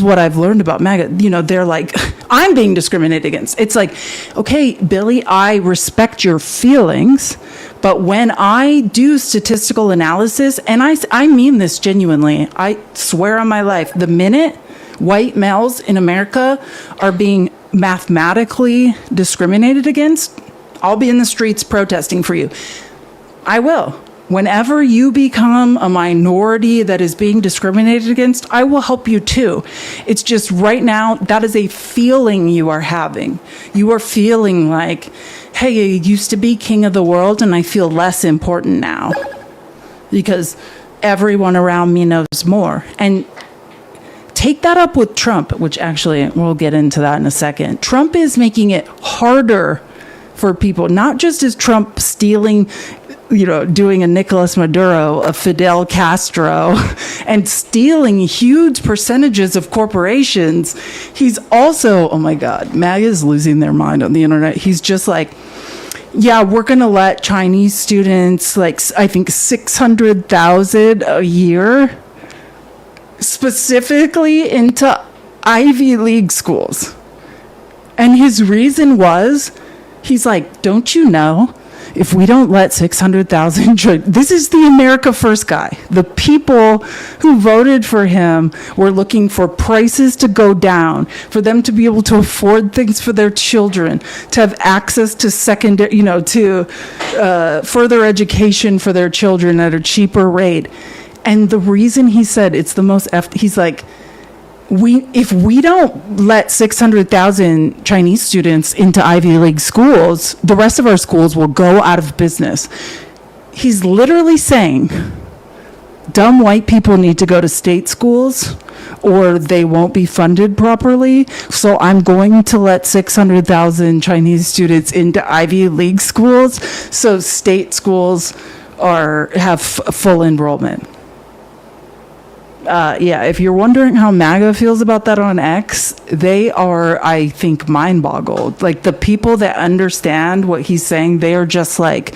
what I've learned about MAGA. They're like, I'm being discriminated against. It's like, okay, Billy, I respect your feelings, but when I do statistical analysis, and I mean this genuinely, I swear on my life, the minute white males in America are being mathematically discriminated against, I'll be in the streets protesting for you. I will. Whenever you become a minority that is being discriminated against, I will help you too. It's just right now, that is a feeling you are having. You are feeling like, hey, I used to be king of the world and I feel less important now because everyone around me knows more. And take that up with Trump, which actually we'll get into that in a second. Trump is making it harder for people. Not just is Trump stealing, doing a Nicolas Maduro, a Fidel Castro, and stealing huge percentages of corporations. He's also, oh my God, MAGA is losing their mind on the internet. He's just like, yeah, we're going to let Chinese students, like, I think 600,000 a year, specifically into Ivy League schools. And his reason was, he's like, don't you know, if we don't let 600,000, this is the America First guy. The people who voted for him were looking for prices to go down, for them to be able to afford things for their children, to have access to secondary, to further education for their children at a cheaper rate. And the reason he said it's the most, he's like, if we don't let 600,000 Chinese students into Ivy League schools, the rest of our schools will go out of business. He's literally saying, dumb white people need to go to state schools or they won't be funded properly. So I'm going to let 600,000 Chinese students into Ivy League schools so state schools have full enrollment. If you're wondering how MAGA feels about that on X, they are, I think, mind boggled. Like, the people that understand what he's saying, they are just like,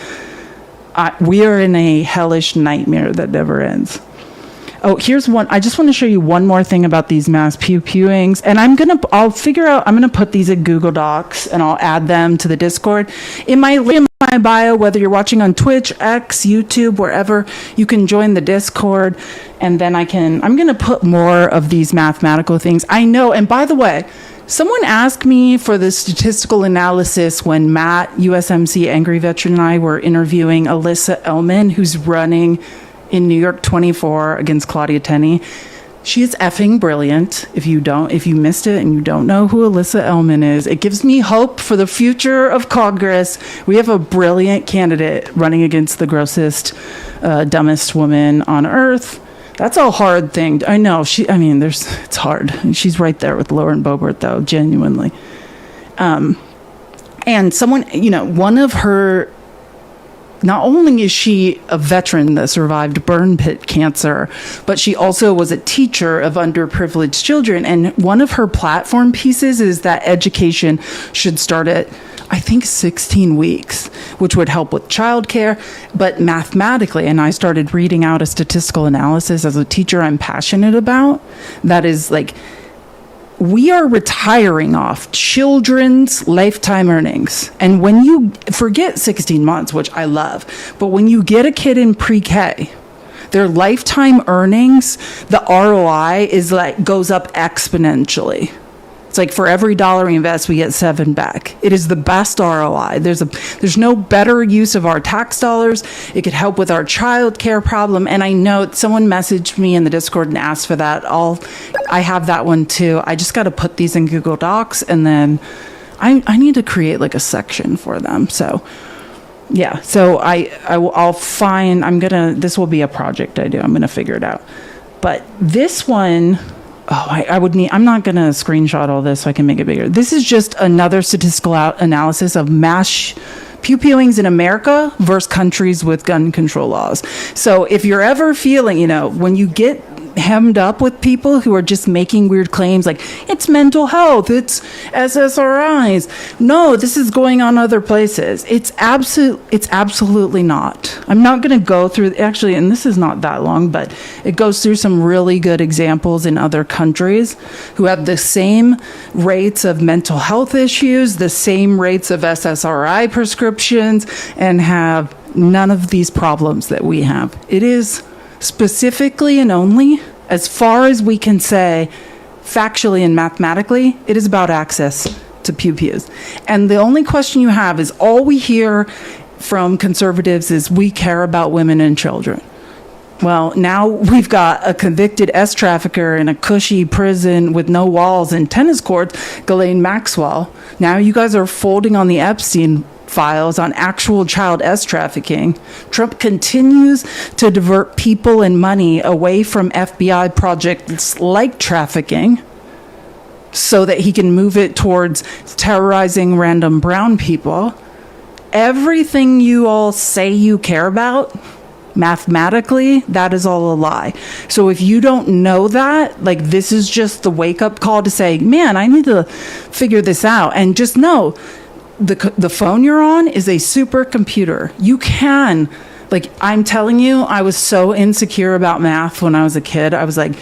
we are in a hellish nightmare that never ends. Oh, here's one. I just want to show you one more thing about these mass pew-pewings. And I'm going to put these in Google Docs and I'll add them to the Discord. In my bio, whether you're watching on Twitch, X, YouTube, wherever, you can join the Discord. And then I'm going to put more of these mathematical things. I know. And by the way, someone asked me for the statistical analysis when Matt, USMC Angry Veteran, and I were interviewing Alyssa Ellman, who's running in New York 24 against Claudia Tenney. She is effing brilliant. If you missed it and you don't know who Alyssa Ellman is, it gives me hope for the future of Congress. We have a brilliant candidate running against the grossest, dumbest woman on earth. That's a hard thing. I know. It's hard. She's right there with Lauren Boebert, though, genuinely. And someone, one of her, not only is she a veteran that survived burn pit cancer, but she also was a teacher of underprivileged children. And one of her platform pieces is that education should start at, I think, 16 weeks, which would help with childcare. But mathematically, and I started reading out a statistical analysis as a teacher I'm passionate about, that is like, we are retiring off children's lifetime earnings. And when you forget 16 months, which I love, but when you get a kid in pre-K, their lifetime earnings, the ROI goes up exponentially. It's like for every dollar we invest, we get 7 back. It is the best ROI. There's no better use of our tax dollars. It could help with our child care problem. And I know someone messaged me in the Discord and asked for that. I have that one too. I just got to put these in Google Docs, and then I need to create like a section for them. So yeah, so I'll find, this will be a project I do. I'm going to figure it out. But this one, I'm not going to screenshot all this so I can make it bigger. This is just another statistical analysis of mass pew-pewings in America versus countries with gun control laws. So if you're ever feeling, when you get hemmed up with people who are just making weird claims like it's mental health, it's SSRIs. No, this is going on other places. It's absolutely not. I'm not going to go through, actually, and this is not that long, but it goes through some really good examples in other countries who have the same rates of mental health issues, the same rates of SSRI prescriptions, and have none of these problems that we have. It is specifically and only, as far as we can say, factually and mathematically, it is about access to pew-pews. And the only question you have is, all we hear from conservatives is we care about women and children. Well, now we've got a convicted S-trafficker in a cushy prison with no walls and tennis courts, Ghislaine Maxwell. Now you guys are folding on the Epstein files on actual child S-trafficking. Trump continues to divert people and money away from FBI projects like trafficking so that he can move it towards terrorizing random brown people. Everything you all say you care about, mathematically, that is all a lie. So if you don't know that, like, this is just the wake-up call to say, man, I need to figure this out. And just know, the phone you're on is a supercomputer. You can, like, I'm telling you, I was so insecure about math when I was a kid. I was like,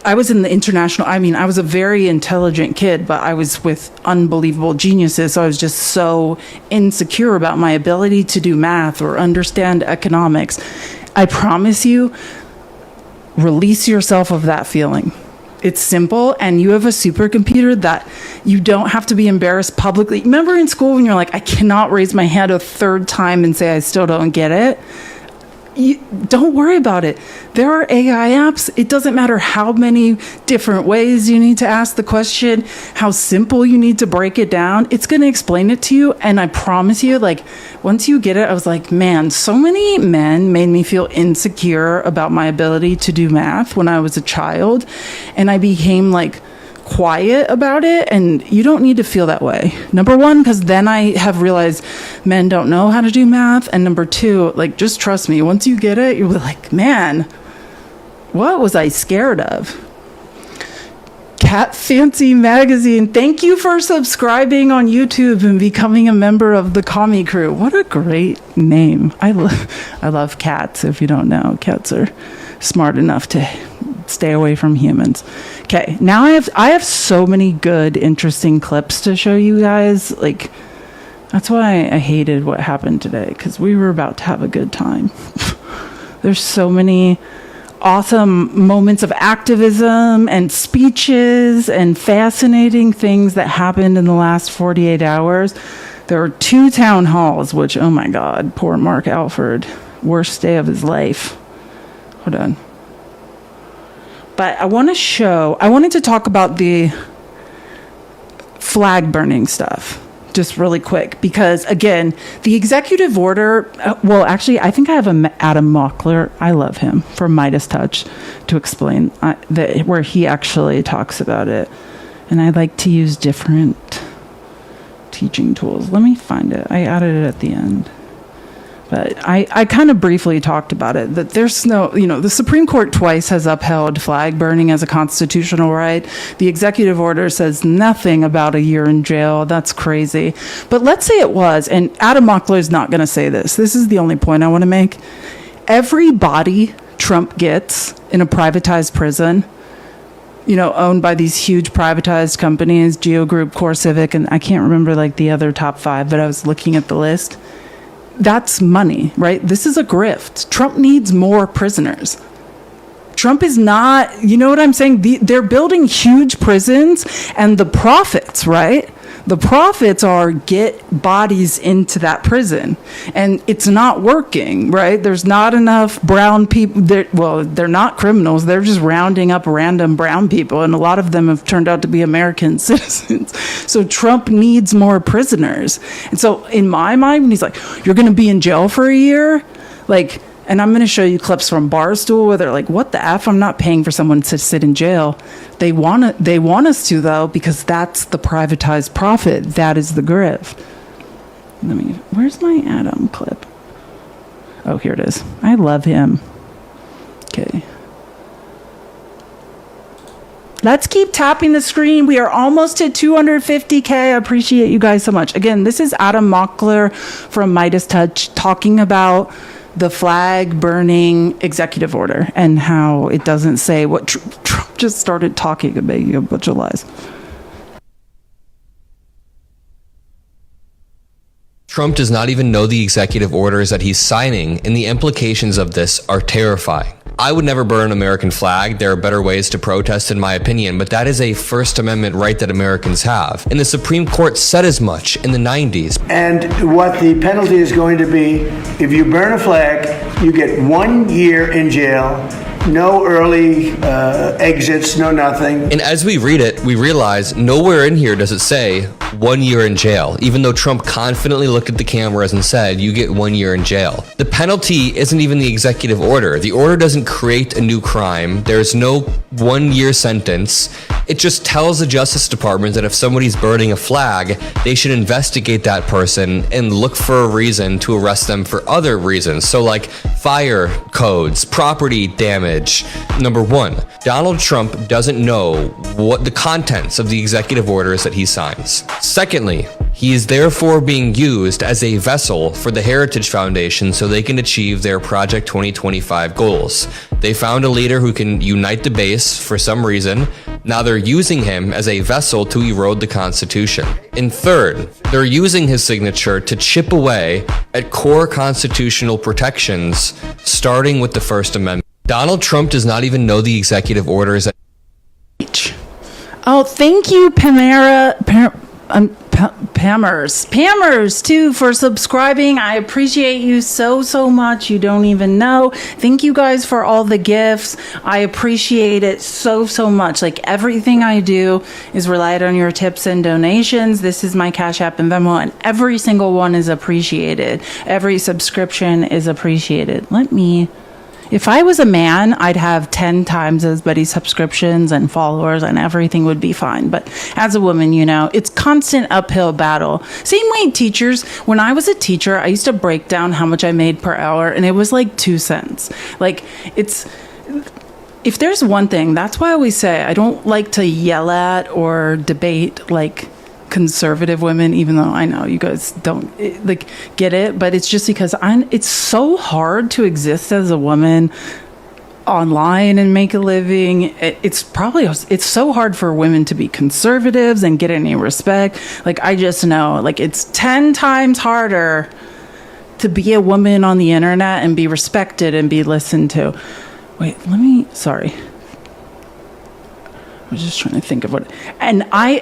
I was in the international, I mean, I was a very intelligent kid, but I was with unbelievable geniuses. So I was just so insecure about my ability to do math or understand economics. I promise you, release yourself of that feeling. It's simple, and you have a supercomputer that you don't have to be embarrassed publicly. Remember in school when you're like, I cannot raise my hand a third time and say I still don't get it? Don't worry about it. There are AI apps. It doesn't matter how many different ways you need to ask the question, how simple you need to break it down. It's going to explain it to you. And I promise you, like, once you get it, I was like, man, so many men made me feel insecure about my ability to do math when I was a child. And I became like quiet about it, and you don't need to feel that way. Number one, because then I have realized men don't know how to do math, and number two, like, just trust me, once you get it, you're like, man, what was I scared of? Cat Fancy Magazine, thank you for subscribing on YouTube and becoming a member of the Commie Crew. What a great name. I love cats. If you don't know, cats are smart enough to stay away from humans. Okay, now I have so many good, interesting clips to show you guys. Like, that's why I hated what happened today, because we were about to have a good time. There's so many awesome moments of activism and speeches and fascinating things that happened in the last 48 hours. There were 2 town halls, which, oh my God, poor Mark Alford, worst day of his life. Hold on. But I wanted to talk about the flag burning stuff just really quick, because again, the executive order, well, actually, I think I have Adam Mockler, I love him, from Midas Touch to explain where he actually talks about it. And I like to use different teaching tools. Let me find it. I added it at the end. But I kind of briefly talked about it, that there's no, the Supreme Court twice has upheld flag burning as a constitutional right. The executive order says nothing about a year in jail. That's crazy. But let's say it was, and Adam Mockler is not going to say this. This is the only point I want to make. Every body Trump gets in a privatized prison, owned by these huge privatized companies, Geo Group, CoreCivic, and I can't remember like the other top 5, but I was looking at the list. That's money, right? This is a grift. Trump needs more prisoners. Trump is not, you know what I'm saying? They're building huge prisons, and the profits, right? The profits are get bodies into that prison, and it's not working, right? There's not enough brown people. They're not criminals. They're just rounding up random brown people, and a lot of them have turned out to be American citizens. So Trump needs more prisoners. And so in my mind, when he's like, you're going to be in jail for a year, like, and I'm going to show you clips from Barstool where they're like, what the F? I'm not paying for someone to sit in jail. They want us to, though, because that's the privatized profit. That is the grift. Where's my Adam clip? Oh, here it is. I love him. Okay. Let's keep tapping the screen. We are almost at 250K. I appreciate you guys so much. Again, this is Adam Mockler from Midas Touch talking about the flag burning executive order and how it doesn't say what Trump just started talking and making a bunch of lies. Trump does not even know the executive orders that he's signing, and the implications of this are terrifying. I would never burn an American flag. There are better ways to protest, in my opinion, but that is a First Amendment right that Americans have. And the Supreme Court said as much in the 90s. And what the penalty is going to be, if you burn a flag, you get 1 year in jail, no early exits, no nothing. And as we read it, we realize nowhere in here does it say 1 year in jail, even though Trump confidently looked at the cameras and said, you get 1 year in jail. The penalty isn't even the executive order. The order doesn't create a new crime. There's no 1 year sentence. It just tells the Justice Department that if somebody's burning a flag, they should investigate that person and look for a reason to arrest them for other reasons. So like fire codes, property damage. Number one, Donald Trump doesn't know what the contents of the executive orders that he signs. Secondly, he is therefore being used as a vessel for the Heritage Foundation so they can achieve their Project 2025 goals. They found a leader who can unite the base for some reason. Now they're using him as a vessel to erode the Constitution. And third, they're using his signature to chip away at core constitutional protections, starting with the First Amendment. Donald Trump does not even know the executive orders. Oh, thank you, Pammers too, for subscribing. I appreciate you so much. You don't even know. Thank you guys for all the gifts. I appreciate it so much. Like everything I do is relied on your tips and donations. This is my Cash App and Venmo, and every single one is appreciated. Every subscription is appreciated. If I was a man, I'd have 10 times as many subscriptions and followers and everything would be fine. But as a woman, it's constant uphill battle. Same way teachers, when I was a teacher, I used to break down how much I made per hour and it was like 2 cents. Like if there's one thing, that's why I always say I don't like to yell at or debate like conservative women, even though I know you guys don't get it, but it's just because it's so hard to exist as a woman online and make a living. It's so hard for women to be conservatives and get any respect. Like I just know it's 10 times harder to be a woman on the internet and be respected and be listened to. Sorry. I was just trying to think of what, and I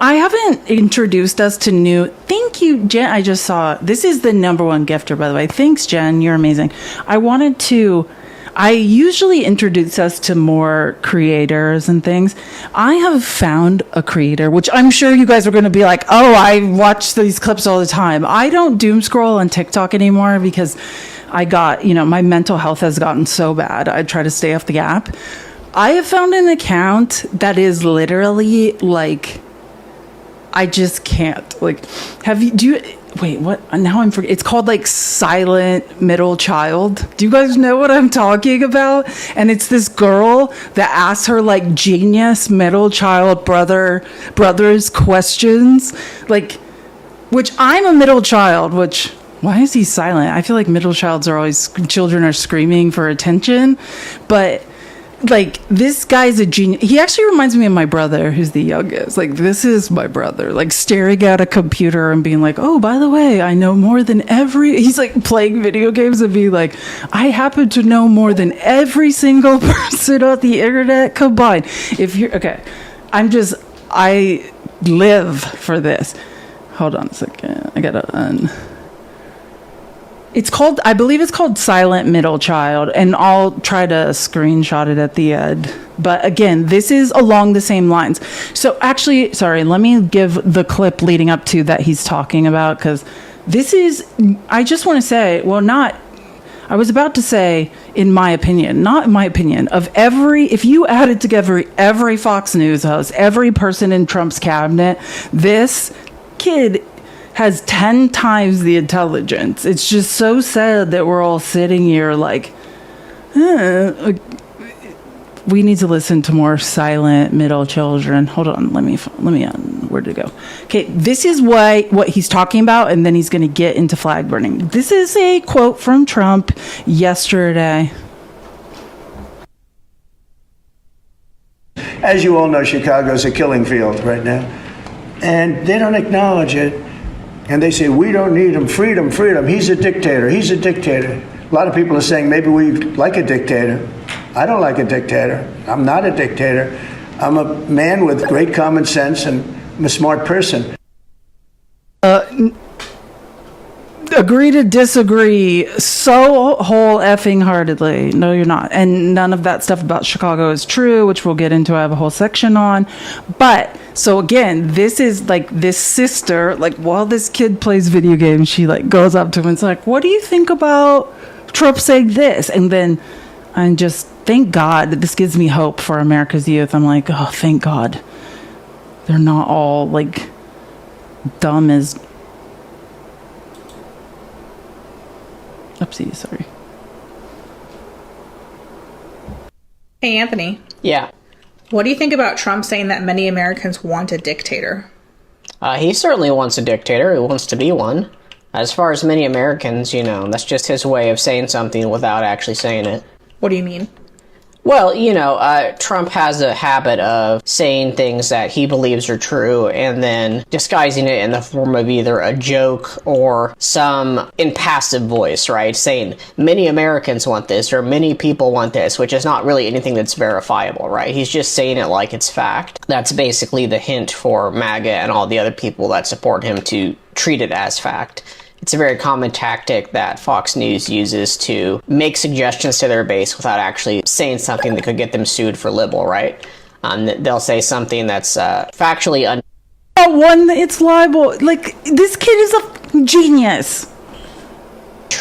haven't introduced us to new. Thank you, Jen. I just saw this is the #1 gifter, by the way. Thanks, Jen. You're amazing. I usually introduce us to more creators and things. I have found a creator, which I'm sure you guys are going to be like, oh, I watch these clips all the time. I don't doom scroll on TikTok anymore because I got, my mental health has gotten so bad. I try to stay off the app. I have found an account that is literally I just can't. Wait, what? Now I'm forgetting. It's called Silent Middle Child. Do you guys know what I'm talking about? And it's this girl that asks her genius middle child brothers questions. Which I'm a middle child, why is he silent? I feel like middle childs children are screaming for attention, but this guy's a genius. He actually reminds me of my brother, who's the youngest. This is my brother, staring at a computer and being oh, by the way, I know more than he's playing video games and being I happen to know more than every single person on the internet combined. I live for this. Hold on a second. I gotta I believe it's called Silent Middle Child, and I'll try to screenshot it at the end. But again, this is along the same lines. So actually, sorry, let me give the clip leading up to that he's talking about, because I just want to say, I was about to say, not in my opinion, if you added together every Fox News host, every person in Trump's cabinet, this kid has 10 times the intelligence. It's just so sad that we're all sitting here we need to listen to more silent middle children. Hold on, let me where'd it go? Okay, this is what he's talking about, and then he's going to get into flag burning. This is a quote from Trump yesterday. As you all know, Chicago's a killing field right now, and they don't acknowledge it. And they say, we don't need him, freedom, freedom. He's a dictator, he's a dictator. A lot of people are saying maybe we like a dictator. I don't like a dictator. I'm not a dictator. I'm a man with great common sense, and I'm a smart person. Agree to disagree so whole effing heartedly. No, you're not. And none of that stuff about Chicago is true, which we'll get into. I have a whole section on. But so again, this is like this sister, like while this kid plays video games, she like goes up to him and is like, what do you think about Trump saying this? And then I just thank God that this gives me hope for America's youth. I'm like, oh, thank God. They're not all like dumb as Oopsie, sorry. Hey, Anthony. Yeah. What do you think about Trump saying that many Americans want a dictator? He certainly wants a dictator. He wants to be one. As far as many Americans, that's just his way of saying something without actually saying it. What do you mean? Well, Trump has a habit of saying things that he believes are true and then disguising it in the form of either a joke or some impassive voice, right? Saying many Americans want this or many people want this, which is not really anything that's verifiable, right? He's just saying it like it's fact. That's basically the hint for MAGA and all the other people that support him to treat it as fact. It's a very common tactic that Fox News uses to make suggestions to their base without actually saying something that could get them sued for libel, right? They'll say something that's factually it's libel. Like, this kid is a genius.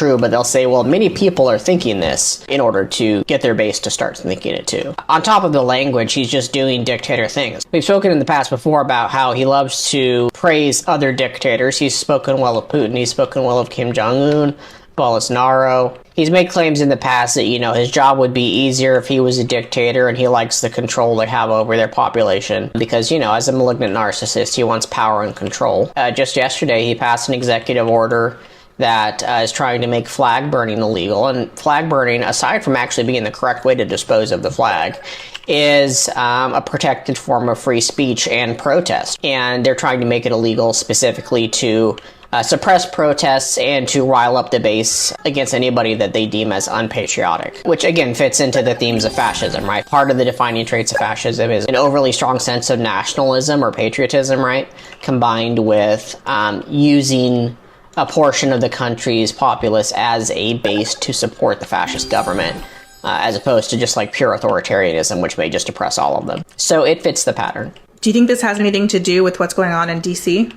true, but they'll say, well, many people are thinking this in order to get their base to start thinking it too. On top of the language, he's just doing dictator things. We've spoken in the past before about how he loves to praise other dictators. He's spoken well of Putin. He's spoken well of Kim Jong-un, Bolsonaro. He's made claims in the past that, his job would be easier if he was a dictator, and he likes the control they have over their population because, as a malignant narcissist, he wants power and control. Just yesterday, he passed an executive order that is trying to make flag burning illegal. And flag burning, aside from actually being the correct way to dispose of the flag, is a protected form of free speech and protest. And they're trying to make it illegal specifically to suppress protests and to rile up the base against anybody that they deem as unpatriotic, which again fits into the themes of fascism, right? Part of the defining traits of fascism is an overly strong sense of nationalism or patriotism, right? Combined with using a portion of the country's populace as a base to support the fascist government, as opposed to just like pure authoritarianism, which may just oppress all of them. So it fits the pattern. Do you think this has anything to do with what's going on in D.C.?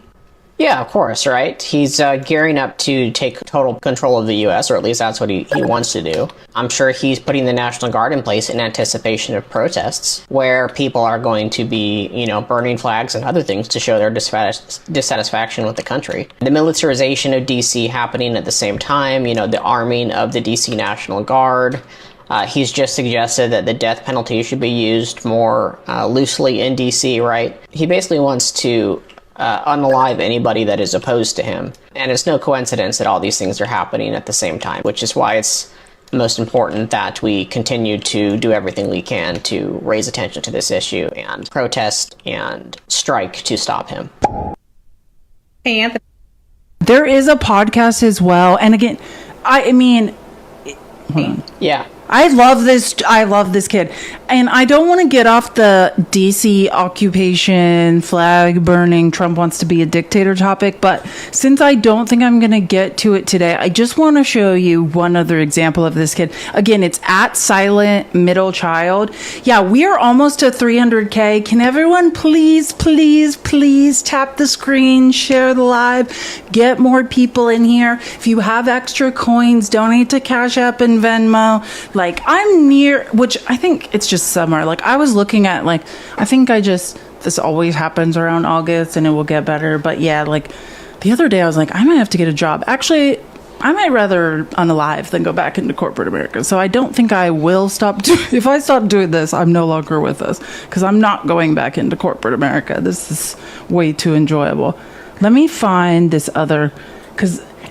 Yeah, of course, right? He's gearing up to take total control of the U.S., or at least that's what he wants to do. I'm sure he's putting the National Guard in place in anticipation of protests, where people are going to be, burning flags and other things to show their dissatisfaction with the country. The militarization of D.C. happening at the same time, the arming of the D.C. National Guard. He's just suggested that the death penalty should be used more loosely in D.C., right? He basically wants to unalive anybody that is opposed to him. And it's no coincidence that all these things are happening at the same time, which is why it's most important that we continue to do everything we can to raise attention to this issue and protest and strike to stop him. Hey, Anthony. There is a podcast as well. And again, hold on. Yeah. I love this kid. And I don't want to get off the DC occupation, flag burning, Trump wants to be a dictator topic, but since I don't think I'm going to get to it today, I just want to show you one other example of this kid. Again, it's at Silent Middle Child. Yeah, we are almost to 300K. Can everyone please tap the screen, share the live, get more people in here. If you have extra coins, donate to Cash App and Venmo. Like, I'm near, which I think it's just summer. Like, I was looking at, this always happens around August and it will get better. But yeah, like, the other day I was like, I might have to get a job. Actually, I might rather unalive than go back into corporate America. So I don't think I will stop. If I stop doing this, I'm no longer with us because I'm not going back into corporate America. This is way too enjoyable. Let me find this other,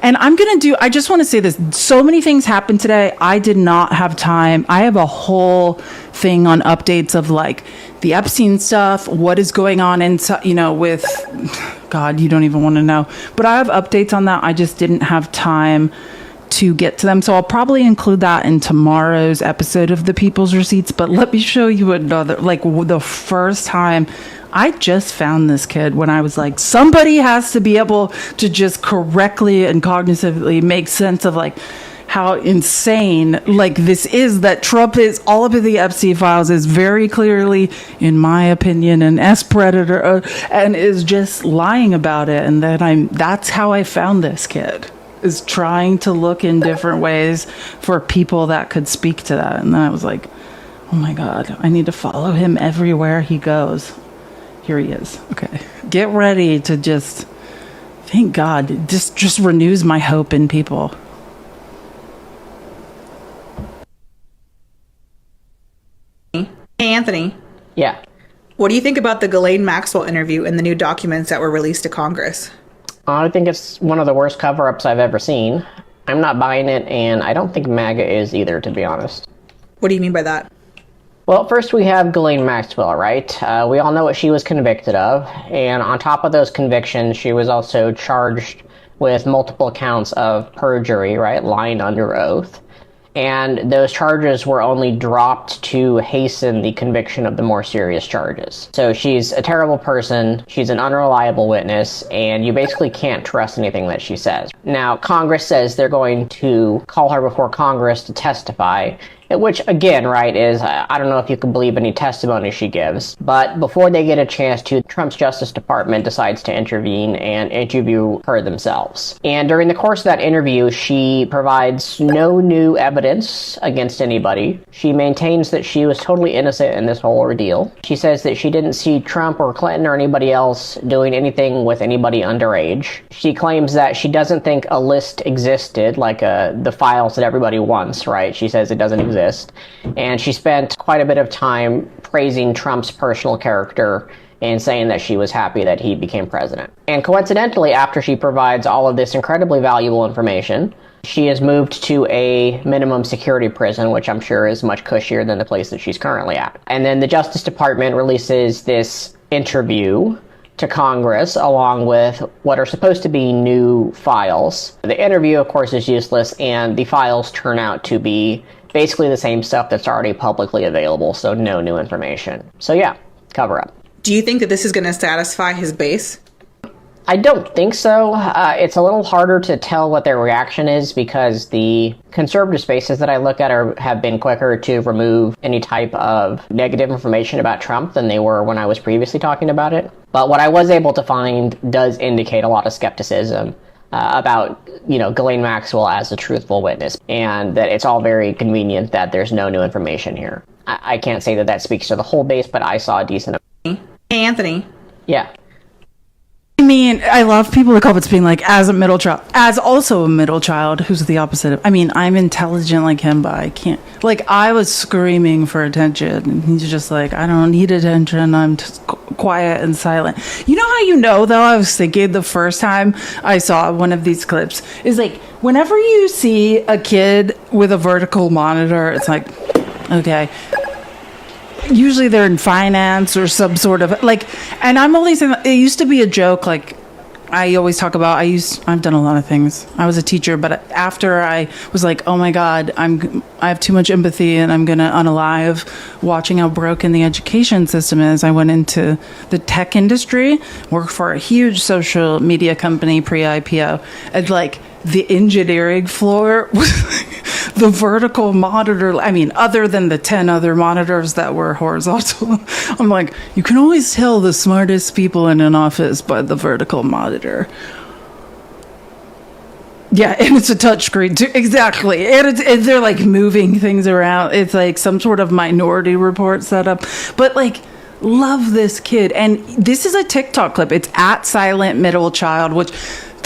and I just want to say this. So many things happened today. I did not have time. I have a whole thing on updates of like the Epstein stuff, what is going on with, God, you don't even want to know. But I have updates on that. I just didn't have time to get to them. So I'll probably include that in tomorrow's episode of the People's Receipts. But let me show you another, like the first time I just found this kid when I was like, somebody has to be able to just correctly and cognitively make sense of like how insane like this is, that Trump is, all of the Epstein files is very clearly, in my opinion, an S-predator and is just lying about it. And then that's how I found this kid, is trying to look in different ways for people that could speak to that. And then I was like, oh my God, I need to follow him everywhere he goes. Here he is. Okay. Get ready to just, thank God, just renews my hope in people. Hey, Anthony. Yeah. What do you think about the Ghislaine Maxwell interview and the new documents that were released to Congress? I think it's one of the worst cover-ups I've ever seen. I'm not buying it, and I don't think MAGA is either, to be honest. What do you mean by that? Well, first we have Ghislaine Maxwell, right? We all know what she was convicted of, and on top of those convictions, she was also charged with multiple counts of perjury, right? Lying under oath. And those charges were only dropped to hasten the conviction of the more serious charges. So she's a terrible person, she's an unreliable witness, and you basically can't trust anything that she says. Now, Congress says they're going to call her before Congress to testify, which, again, right, is, I don't know if you can believe any testimony she gives, but before they get a chance to, Trump's Justice Department decides to intervene and interview her themselves. And during the course of that interview, she provides no new evidence against anybody. She maintains that she was totally innocent in this whole ordeal. She says that she didn't see Trump or Clinton or anybody else doing anything with anybody underage. She claims that she doesn't think a list existed, like the files that everybody wants, right? She says it doesn't exist. And she spent quite a bit of time praising Trump's personal character and saying that she was happy that he became president. And coincidentally, after she provides all of this incredibly valuable information, she is moved to a minimum security prison, which I'm sure is much cushier than the place that she's currently at. And then the Justice Department releases this interview to Congress along with what are supposed to be new files. The interview, of course, is useless, and the files turn out to be basically the same stuff that's already publicly available, so no new information. So yeah, cover up. Do you think that this is going to satisfy his base? I don't think so. It's a little harder to tell what their reaction is because the conservative spaces that I look at have been quicker to remove any type of negative information about Trump than they were when I was previously talking about it. But what I was able to find does indicate a lot of skepticism about, Ghislaine Maxwell as a truthful witness, and that it's all very convenient that there's no new information here. I can't say that speaks to the whole base, but I saw a decent... Hey, Anthony. Yeah. I mean, I love people in the comments being like, as also a middle child, who's the opposite of, I'm intelligent like him, but I can't, I was screaming for attention, and he's just like, I don't need attention, I'm just quiet and silent. You know how though, I was thinking the first time I saw one of these clips, is whenever you see a kid with a vertical monitor, it's like, okay, usually they're in finance or some sort of and I'm only saying it used to be a joke. I always talk about, I've done a lot of things. I was a teacher, but after I was like, oh my God, I have too much empathy and I'm going to unalive watching how broken the education system is. I went into the tech industry, worked for a huge social media company pre-IPO, and the engineering floor was the vertical monitor. Other than the 10 other monitors that were horizontal, I'm like, you can always tell the smartest people in an office by the vertical monitor. Yeah, and it's a touchscreen too. Exactly. And they're moving things around. It's some sort of Minority Report setup. But love this kid. And this is a TikTok clip. It's at Silent Middle Child, which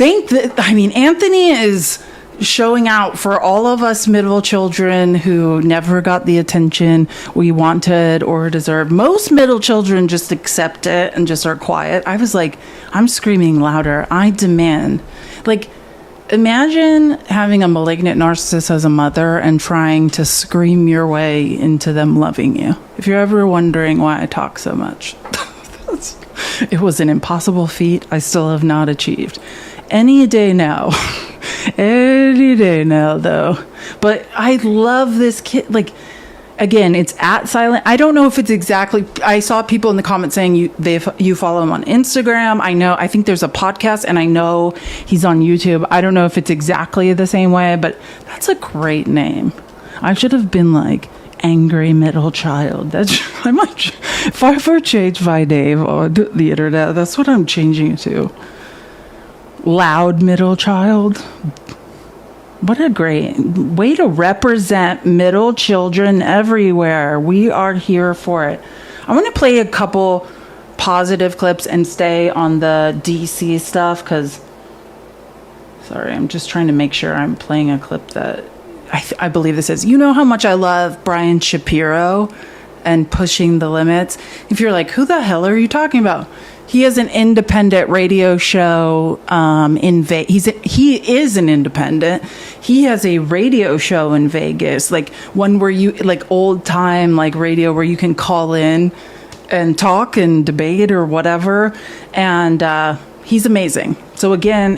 Anthony is showing out for all of us middle children who never got the attention we wanted or deserved. Most middle children just accept it and just are quiet. I was like, I'm screaming louder. I demand. Like, imagine having a malignant narcissist as a mother and trying to scream your way into them loving you. If you're ever wondering why I talk so much, it was an impossible feat I still have not achieved. Any day now. Any day now, though. But I love this kid. Like, again, it's at Silent. I don't know if it's exactly. I saw people in the comments saying you follow him on Instagram. I think there's a podcast, and I know he's on YouTube. I don't know if it's exactly the same way, but that's a great name. I should have been like Angry Middle Child. I might. If I ever change my name on the internet, that's what I'm changing it to. Loud Middle Child. What a great way to represent middle children everywhere. We are here for it. I'm going to play a couple positive clips and stay on the DC stuff because, sorry, I'm just trying to make sure I'm playing a clip that I believe this is. You know how much I love Brian Shapiro and Pushing the Limits. If you're like, who the hell are you talking about? He has an independent radio show in Vegas. He is an independent. He has a radio show in Vegas, like one where you like old time like radio where you can call in and talk and debate or whatever. And he's amazing. So again,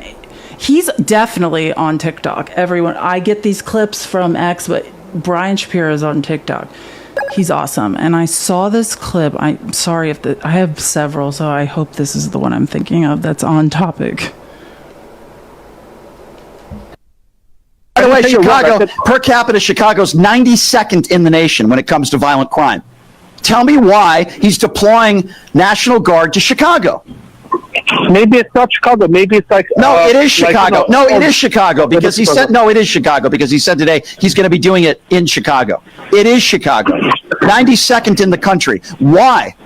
he's definitely on TikTok. Everyone, I get these clips from X, but Brian Shapiro is on TikTok. He's awesome. And I saw this clip. I'm sorry if I have several, so I hope this is the one I'm thinking of that's on topic. By the way, Chicago, per capita, Chicago's 92nd in the nation when it comes to violent crime. Tell me why he's deploying National Guard to Chicago. Maybe it's not Chicago. Maybe it's like no, it is Chicago. No, it is Chicago because he said no. It is Chicago because he said today he's going to be doing it in Chicago. It is Chicago, 92nd in the country. Why?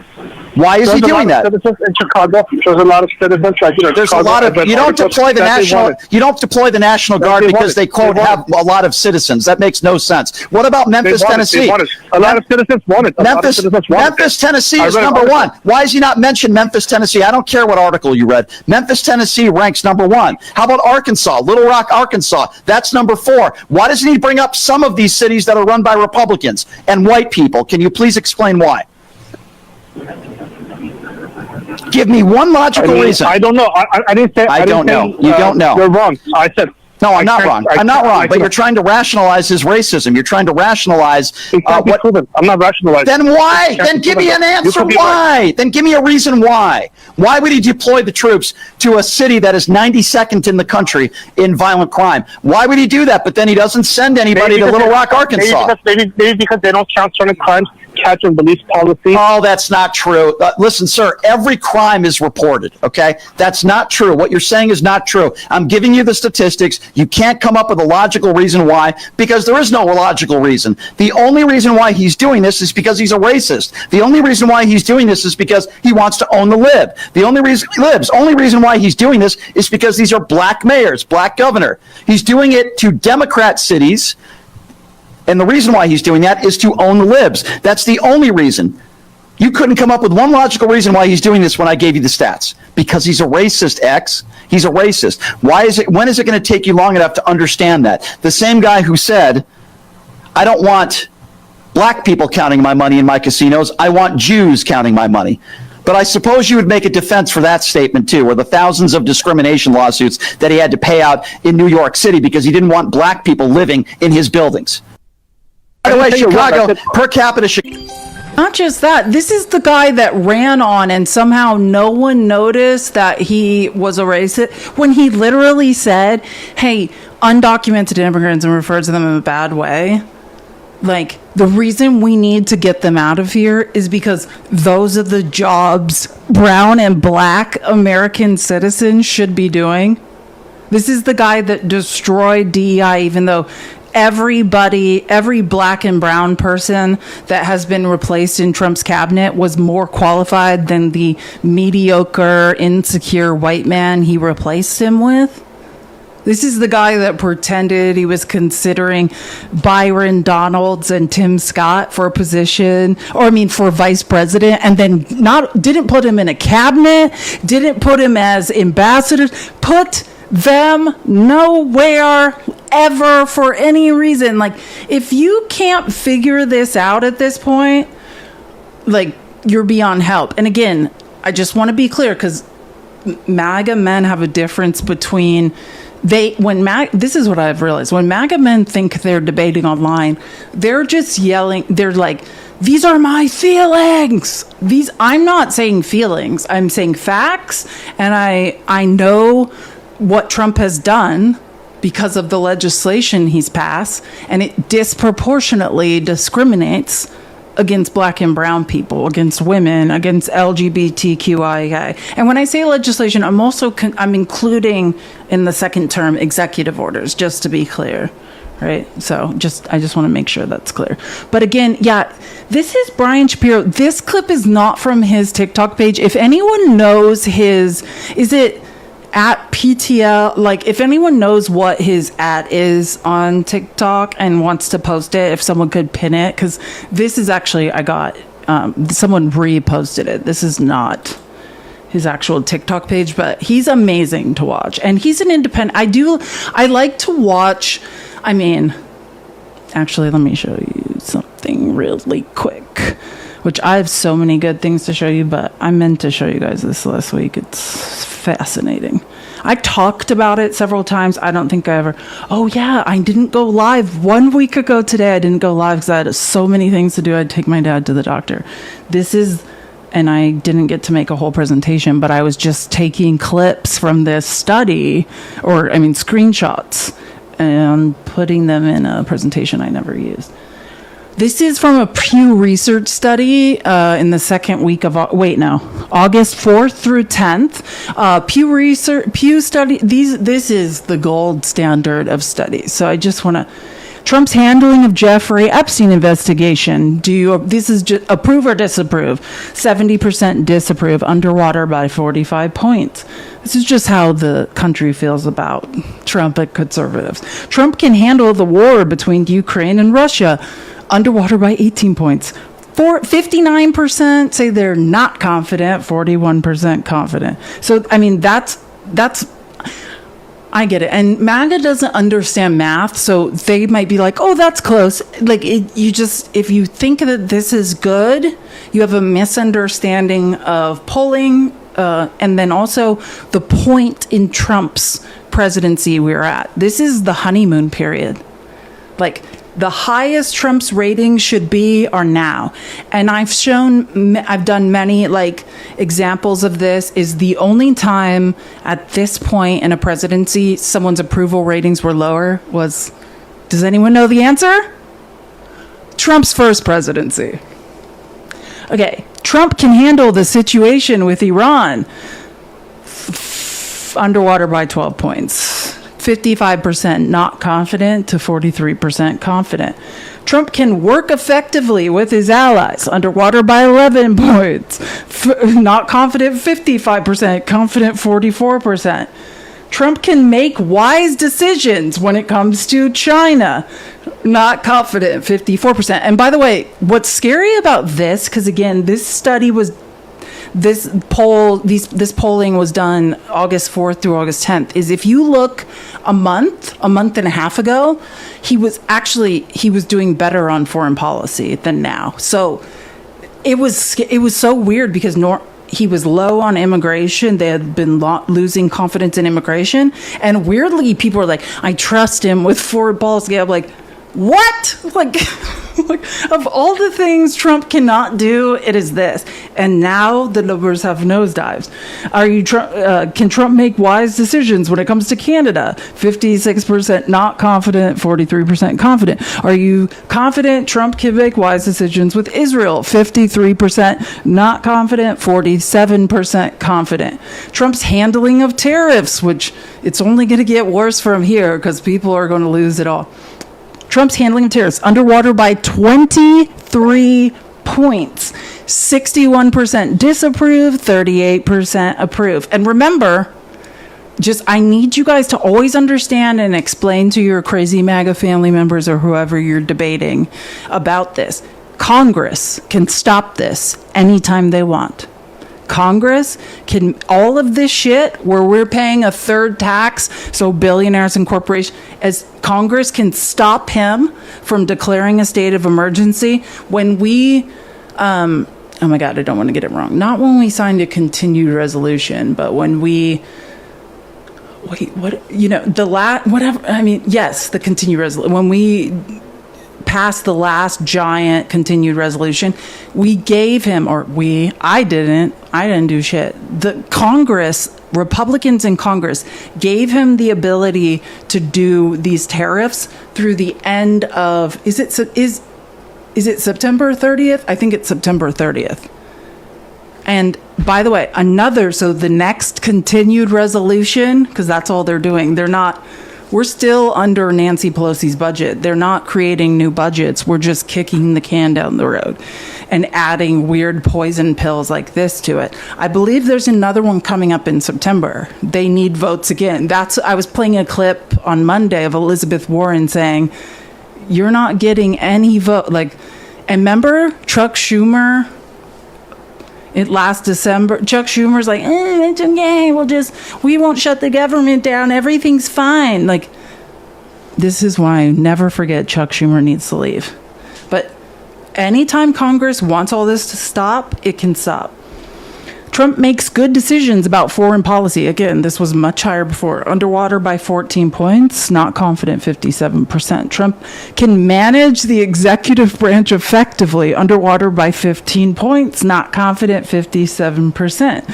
Why is he doing that? In Chicago, there's a lot of citizens. Like, there's a lot of. You don't deploy the national. You don't deploy the National Guard because they quote have a lot of citizens. That makes no sense. What about Memphis, Tennessee? A lot of citizens want it. Memphis, Tennessee is number one. Why has he not mentioned Memphis, Tennessee? I don't care what article you read. Memphis, Tennessee ranks number one. How about Arkansas? Little Rock, Arkansas. That's number 4. Why doesn't he bring up some of these cities that are run by Republicans and white people? Can you please explain why? Give me one logical reason. I don't know. I didn't say. I don't know. You don't know. You're wrong. I said. No, I'm not wrong. I'm not wrong. But you're trying to rationalize his racism. You're trying to rationalize what. I'm not rationalizing. Then why? Then give me an answer. Why? Then give me a reason why. Why would he deploy the troops to a city that is 92nd in the country in violent crime? Why would he do that? But then he doesn't send anybody to Little Rock, Arkansas. Maybe because they don't count certain crimes. Catch and release policy. Oh, that's not true. Listen, sir, every crime is reported, okay? That's not true. What you're saying is not true. I'm giving you the statistics. You can't come up with a logical reason why, because there is no logical reason. The only reason why he's doing this is because he's a racist. The only reason why he's doing this is because he wants to own the lib. The only reason why he's doing this is because these are black mayors, black governor. He's doing it to Democrat cities. And the reason why he's doing that is to own the libs. That's the only reason. You couldn't come up with one logical reason why he's doing this when I gave you the stats. Because he's a racist, X. He's a racist. When is it going to take you long enough to understand that? The same guy who said, I don't want black people counting my money in my casinos. I want Jews counting my money. But I suppose you would make a defense for that statement, too, or the thousands of discrimination lawsuits that he had to pay out in New York City because he didn't want black people living in his buildings. By the way, Chicago, per capita... Not just that. This is the guy that ran on and somehow no one noticed that he was a racist when he literally said, hey, undocumented immigrants, and referred to them in a bad way. Like, the reason we need to get them out of here is because those are the jobs brown and black American citizens should be doing. This is the guy that destroyed DEI, even though every black and brown person that has been replaced in Trump's cabinet was more qualified than the mediocre, insecure white man he replaced him with. This is the guy that pretended he was considering Byron Donalds and Tim Scott for a position, for vice president, and then didn't put him in a cabinet, didn't put him as ambassadors, put them nowhere ever for any reason. Like, if you can't figure this out at this point, like, you're beyond help. And again, I just want to be clear, because MAGA men have a difference between this is what I've realized. When MAGA men think they're debating online, they're just yelling. They're like, these are my feelings. I'm not saying feelings. I'm saying facts. And I know what Trump has done because of the legislation he's passed, and it disproportionately discriminates against black and brown people, against women, against LGBTQIA. And when I say legislation, I'm also I'm including in the second term executive orders, just to be clear, right? So I just want to make sure that's clear. But again, yeah, this is Brian Shapiro. This clip is not from his TikTok page. If anyone knows is it at PTL, like, if anyone knows what his at is on TikTok and wants to post it, if someone could pin it, because this is actually, I got, someone reposted it. This is not his actual TikTok page, but he's amazing to watch. And he's an independent, I like to watch, actually, let me show you something really quick, which I have so many good things to show you, but I meant to show you guys this last week. It's fascinating. I talked about it several times. I don't think I ever. Oh yeah, I didn't go live 1 week ago today. I didn't go live because I had so many things to do. I'd take my dad to the doctor. And I didn't get to make a whole presentation, but I was just taking clips from this study, screenshots, and putting them in a presentation I never used. This is from a Pew Research study in the second week of August 4th through 10th. Pew study. This is the gold standard of studies. So I just want to. Trump's handling of Jeffrey Epstein investigation. This is just approve or disapprove? 70% disapprove. Underwater by 45 points. This is just how the country feels about Trump and conservatives. Trump can handle the war between Ukraine and Russia. Underwater by 18 points. 59% say they're not confident, 41% confident. So, that's I get it. And MAGA doesn't understand math, so they might be like, oh, that's close. Like, if you think that this is good, you have a misunderstanding of polling, and then also the point in Trump's presidency we're at. This is the honeymoon period. Like, the highest Trump's ratings should be are now. And I've done many examples of this. Is the only time at this point in a presidency someone's approval ratings were lower was, does anyone know the answer? Trump's first presidency. Okay, Trump can handle the situation with Iran. Underwater by 12 points. 55% not confident to 43% confident. Trump can work effectively with his allies. Underwater by 11 points. Not confident, 55%. Confident, 44%. Trump can make wise decisions when it comes to China. Not confident, 54%. And by the way, what's scary about this, because again, this polling was done August 4th through August 10th, is if you look a month and a half ago, he was doing better on foreign policy than now. So it was so weird because he was low on immigration. They had been losing confidence in immigration. And weirdly, people were like, I trust him with foreign policy. I'm like, what? Like, of all the things Trump cannot do, it is this. And now the numbers have nosedives. Can Trump make wise decisions when it comes to Canada? 56% not confident, 43% confident. Are you confident Trump can make wise decisions with Israel? 53% not confident, 47% confident. Trump's handling of tariffs, which it's only going to get worse from here because people are going to lose it all. Trump's handling of tariffs, underwater by 23 points. 61% disapprove, 38% approve. And remember, I need you guys to always understand and explain to your crazy MAGA family members or whoever you're debating about this. Congress can stop this anytime they want. Congress can, all of this shit where we're paying a third tax, so billionaires and corporations, as Congress can stop him from declaring a state of emergency when we, oh my God, I don't want to get it wrong. Not when we signed a continued resolution, but when we, the continued resolution, when we passed the last giant continued resolution, we gave him, I didn't do shit. The Congress, Republicans in Congress gave him the ability to do these tariffs through the end of, is it September 30th? I think it's September 30th. And by the way, so the next continued resolution, because that's all they're doing, we're still under Nancy Pelosi's budget. They're not creating new budgets. We're just kicking the can down the road and adding weird poison pills like this to it. I believe there's another one coming up in September. They need votes again. I was playing a clip on Monday of Elizabeth Warren saying, you're not getting any vote. And remember Chuck Schumer? Last December, Chuck Schumer's like, it's okay, we won't shut the government down, everything's fine. This is why, never forget, Chuck Schumer needs to leave. But anytime Congress wants all this to stop, it can stop. Trump makes good decisions about foreign policy. Again, this was much higher before. Underwater by 14 points, not confident 57%. Trump can manage the executive branch effectively. Underwater by 15 points, not confident 57%.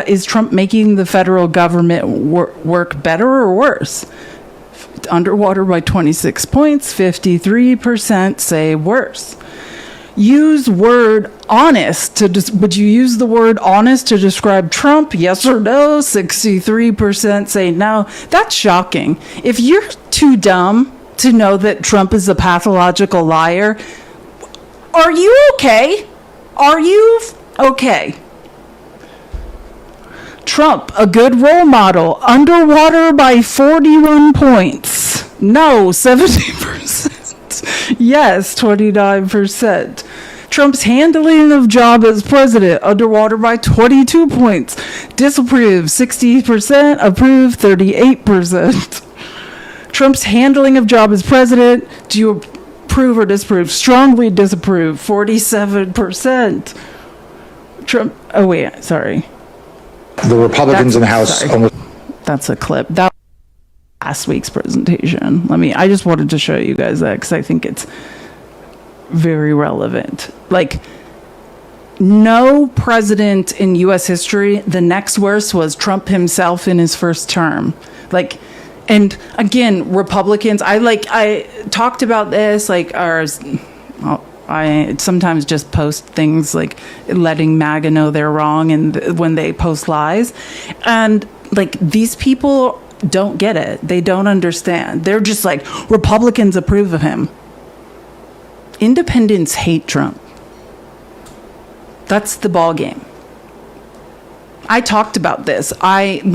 Is Trump making the federal government work better or worse? Underwater by 26 points, 53% say worse. Use word honest would you use the word honest to describe Trump? Yes or no? 63% say no. That's shocking. If you're too dumb to know that Trump is a pathological liar, are you okay? Are you okay? Trump, a good role model. Underwater by 41 points. No, 70%. Yes, 29%. Trump's handling of job as president, underwater by 22 points. Disapprove, 60%. Approve, 38%. Trump's handling of job as president, do you approve or disapprove? Strongly disapprove, 47%. Trump, sorry. The Republicans in the House almost. That's a clip. That last week's presentation. I just wanted to show you guys that because I think it's very relevant. No president in U.S. history, the next worst was Trump himself in his first term. And again, Republicans, I talked about this, I sometimes just post things letting MAGA know they're wrong and when they post lies. And these people don't get it. They don't understand. They're just Republicans approve of him. Independents hate Trump. That's the ball game. I talked about this. I am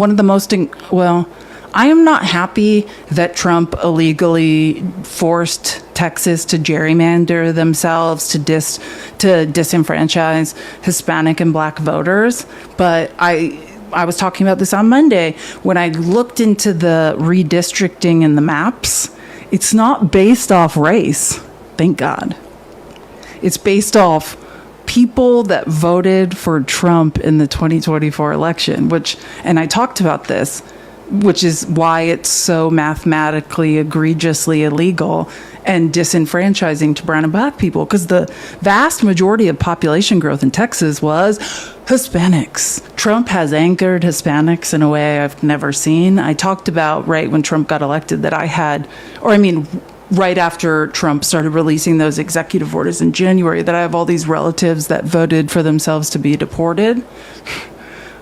not happy that Trump illegally forced Texas to gerrymander themselves to disenfranchise Hispanic and Black voters, but I was talking about this on Monday. When I looked into the redistricting and the maps, it's not based off race, thank God. It's based off people that voted for Trump in the 2024 election, and I talked about this, which is why it's so mathematically egregiously illegal and disenfranchising to brown and Black people, because the vast majority of population growth in Texas was Hispanics. Trump has anchored Hispanics in a way I've never seen. I talked about right when Trump got elected that right after Trump started releasing those executive orders in January, that I have all these relatives that voted for themselves to be deported.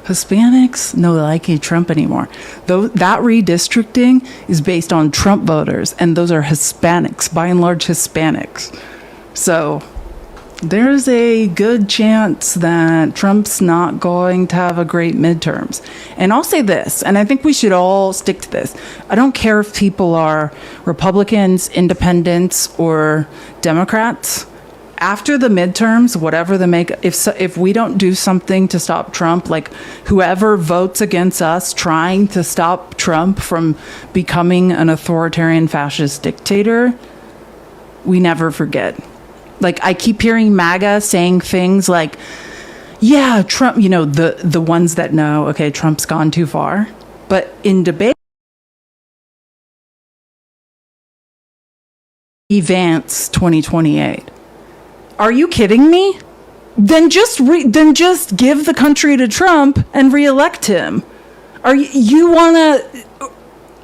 Hispanics, no like Trump anymore. That redistricting is based on Trump voters, and those are Hispanics, by and large Hispanics. So, there's a good chance that Trump's not going to have a great midterms. And I'll say this, and I think we should all stick to this. I don't care if people are Republicans, independents, or Democrats. After the midterms, whatever the if we don't do something to stop Trump, like whoever votes against us trying to stop Trump from becoming an authoritarian fascist dictator, we never forget. Like, I keep hearing MAGA saying things like, yeah, Trump, the ones that know, okay, Trump's gone too far. But in debate, Vance 2028. Are you kidding me? Then just give the country to Trump and reelect him. You want to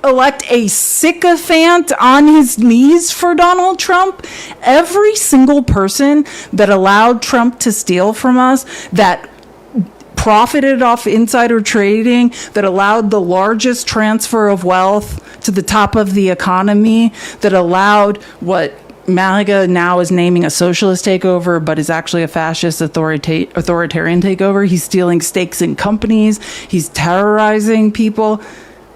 elect a sycophant on his knees for Donald Trump? Every single person that allowed Trump to steal from us, that profited off insider trading, that allowed the largest transfer of wealth to the top of the economy, that allowed what MAGA now is naming a socialist takeover, but is actually a fascist authoritarian takeover. He's stealing stakes in companies. He's terrorizing people.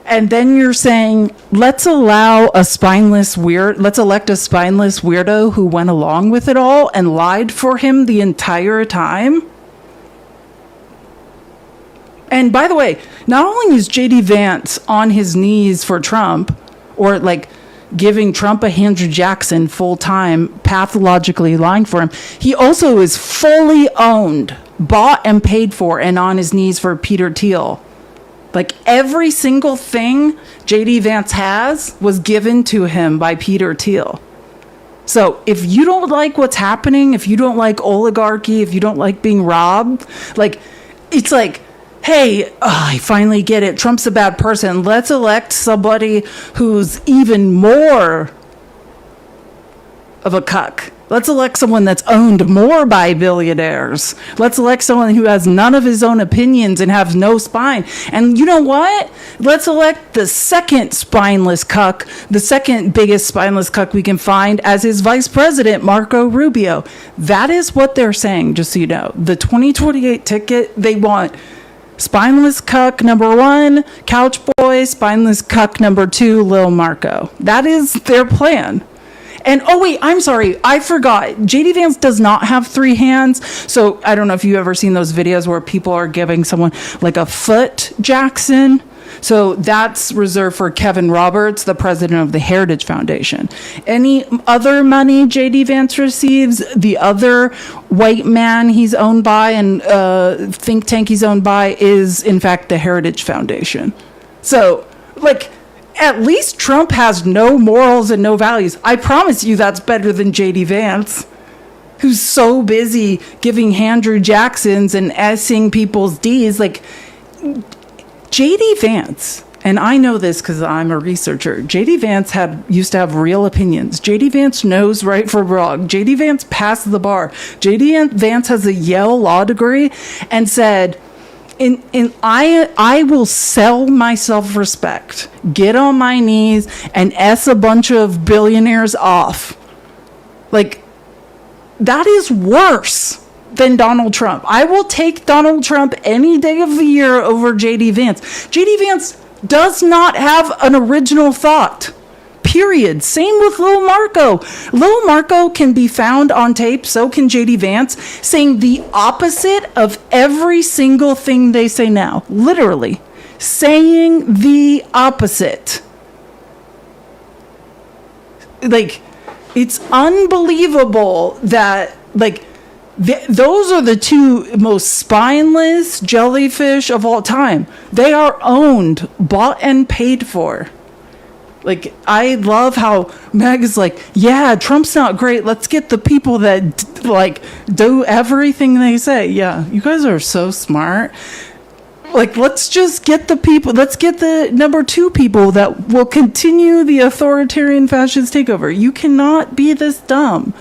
And then you're saying, let's elect a spineless weirdo who went along with it all and lied for him the entire time. And by the way, not only is JD Vance on his knees for Trump, or like giving Trump a Andrew Jackson full time, pathologically lying for him, he also is fully owned, bought and paid for, and on his knees for Peter Thiel. Like, every single thing JD Vance has was given to him by Peter Thiel. So if you don't like what's happening, if you don't like oligarchy, if you don't like being robbed, like, it's like, hey, I finally get it. Trump's a bad person. Let's elect somebody who's even more of a cuck. Let's elect someone that's owned more by billionaires. Let's elect someone who has none of his own opinions and has no spine. And you know what? Let's elect the second spineless cuck, the second biggest spineless cuck we can find, as his vice president, Marco Rubio. That is what they're saying, just so you know. The 2028 ticket, they want spineless cuck number 1, couch boy. Spineless cuck number 2, Lil Marco. That is their plan. And oh wait, I'm sorry, I forgot. JD Vance does not have 3 hands. So I don't know if you've ever seen those videos where people are giving someone like a foot Jackson. So that's reserved for Kevin Roberts, the president of the Heritage Foundation. Any other money JD Vance receives, the other white man he's owned by and think tank he's owned by is, in fact, the Heritage Foundation. So, like, at least Trump has no morals and no values. I promise you that's better than JD Vance, who's so busy giving Andrew Jacksons and S-ing people's D's. Like, JD Vance, and I know this because I'm a researcher, JD Vance used to have real opinions. JD Vance knows right from wrong. JD Vance passed the bar. JD Vance has a Yale law degree and said, I will sell my self-respect, get on my knees, and S a bunch of billionaires off. Like, that is worse than Donald Trump. I will take Donald Trump any day of the year over JD Vance. JD Vance does not have an original thought. Period. Same with Lil Marco. Lil Marco can be found on tape, so can JD Vance, saying the opposite of every single thing they say now. Literally. Saying the opposite. Like, it's unbelievable that, like, those are the 2 most spineless jellyfish of all time. They are owned, bought, and paid for. Like, I love how Meg is like, yeah, Trump's not great. Let's get the people that, like, do everything they say. Yeah, you guys are so smart. Like, let's just get the people. Let's get the number 2 people that will continue the authoritarian fascist takeover. You cannot be this dumb.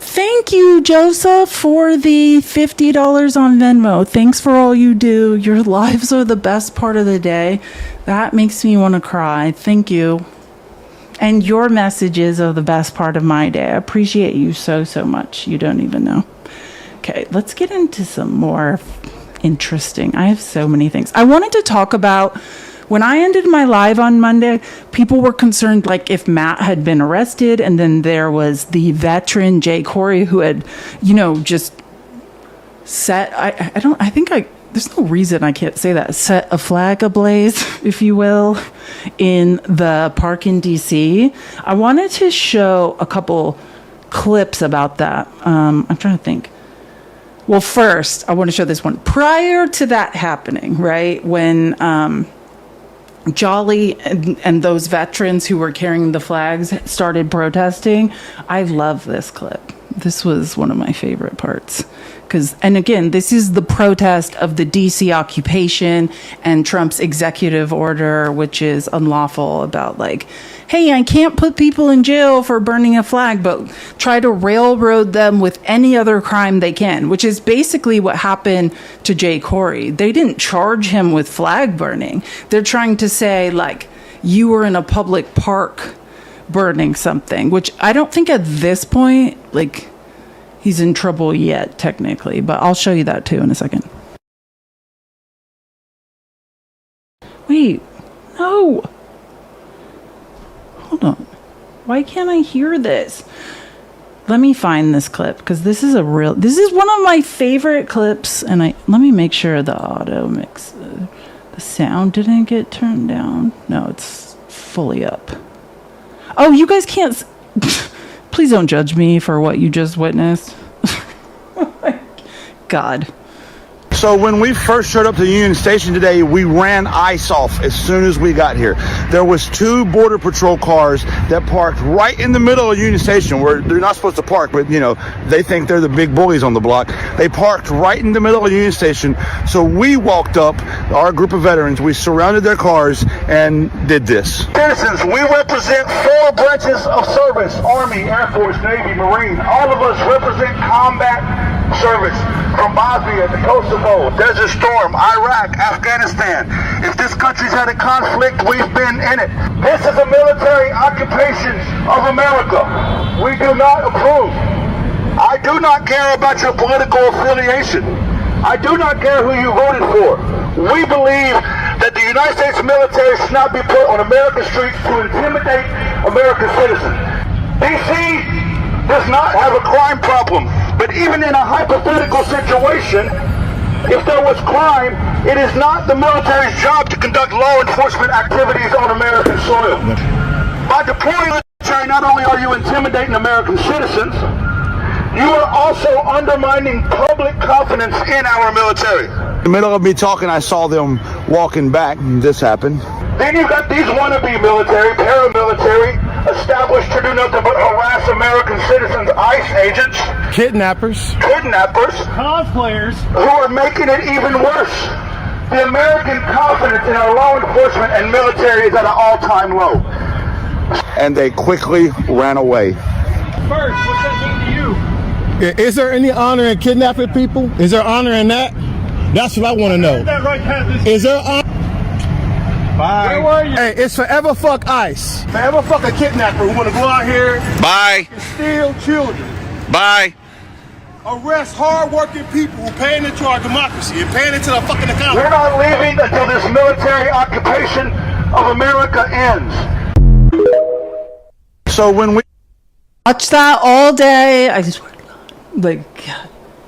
Thank you, Joseph, for the $50 on Venmo. Thanks for all you do. Your lives are the best part of the day. That makes me want to cry. Thank you. And your messages are the best part of my day. I appreciate you so, so much. You don't even know. Okay, let's get into some more interesting. I have so many things. I wanted to talk about when I ended my live on Monday, people were concerned like if Matt had been arrested, and then there was the veteran Jay Corey who had, just set, there's no reason I can't say that, set a flag ablaze, if you will, in the park in DC. I wanted to show a couple clips about that. I'm trying to think. Well, first, I want to show this one. Prior to that happening, right, when Jolly and those veterans who were carrying the flags started protesting, I love this clip. This was one of my favorite parts. And again, this is the protest of the DC occupation and Trump's executive order, which is unlawful, about like, hey, I can't put people in jail for burning a flag, but try to railroad them with any other crime they can, which is basically what happened to Jay Corey. They didn't charge him with flag burning. They're trying to say, like, you were in a public park burning something, which I don't think at this point, like, he's in trouble yet, technically, but I'll show you that too in a second. Wait, no. Hold on. Why can't I hear this? Let me find this clip, because this is one of my favorite clips, and let me make sure the auto mix, the sound didn't get turned down. No, it's fully up. Oh, you guys can't... Please don't judge me for what you just witnessed. Oh my God. So when we first showed up to the Union Station today, we ran ICE off as soon as we got here. There was 2 Border Patrol cars that parked right in the middle of Union Station, where they're not supposed to park, but, they think they're the big bullies on the block. They parked right in the middle of Union Station. So we walked up, our group of veterans, we surrounded their cars and did this. Citizens, we represent 4 branches of service: Army, Air Force, Navy, Marine. All of us represent combat service from Bosnia to Kosovo, Desert Storm, Iraq, Afghanistan. If this country's had a conflict, we've been in it. This is a military occupation of America. We do not approve. I do not care about your political affiliation. I do not care who you voted for. We believe that the United States military should not be put on American streets to intimidate American citizens. DC does not have a crime problem, but even in a hypothetical situation, if there was crime, it is not the military's job to conduct law enforcement activities on American soil. By deploying the military, not only are you intimidating American citizens, you are also undermining public confidence in our military. In the middle of me talking, I saw them walking back, and this happened. Then you've got these wannabe military, paramilitary, established to do nothing but harass American citizens, ICE agents, Kidnappers, cosplayers, who are making it even worse. The American confidence in our law enforcement and military is at an all-time low. And they quickly ran away. First, what's that mean to you? Is there any honor in kidnapping people? Is there honor in that? That's what I want to know. Is there honor? Bye. Where were you? Hey, it's forever fuck ICE. Forever fuck a kidnapper who want to go out here Bye. and steal children. Bye. Arrest hard-working people who paying into our democracy and paying into the fucking economy. We're not leaving until this military occupation of America ends. So when we Watch that all day. I just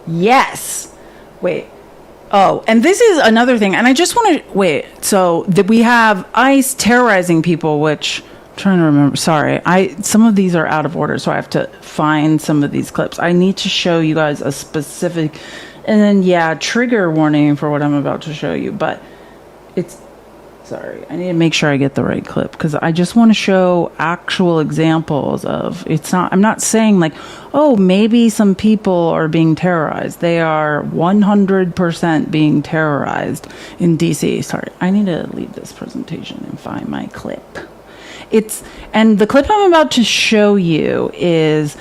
yes. Wait. Oh, and this is another thing, and I just want to wait. So that we have ICE terrorizing people, which I'm trying to remember. Sorry, some of these are out of order, so I have to find some of these clips. I need to show you guys a specific, and then trigger warning for what I'm about to show you. But sorry, I need to make sure I get the right clip, because I just want to show actual examples of I'm not saying like, oh, maybe some people are being terrorized. They are 100% being terrorized in DC. Sorry, I need to leave this presentation and find my clip. And the clip I'm about to show you is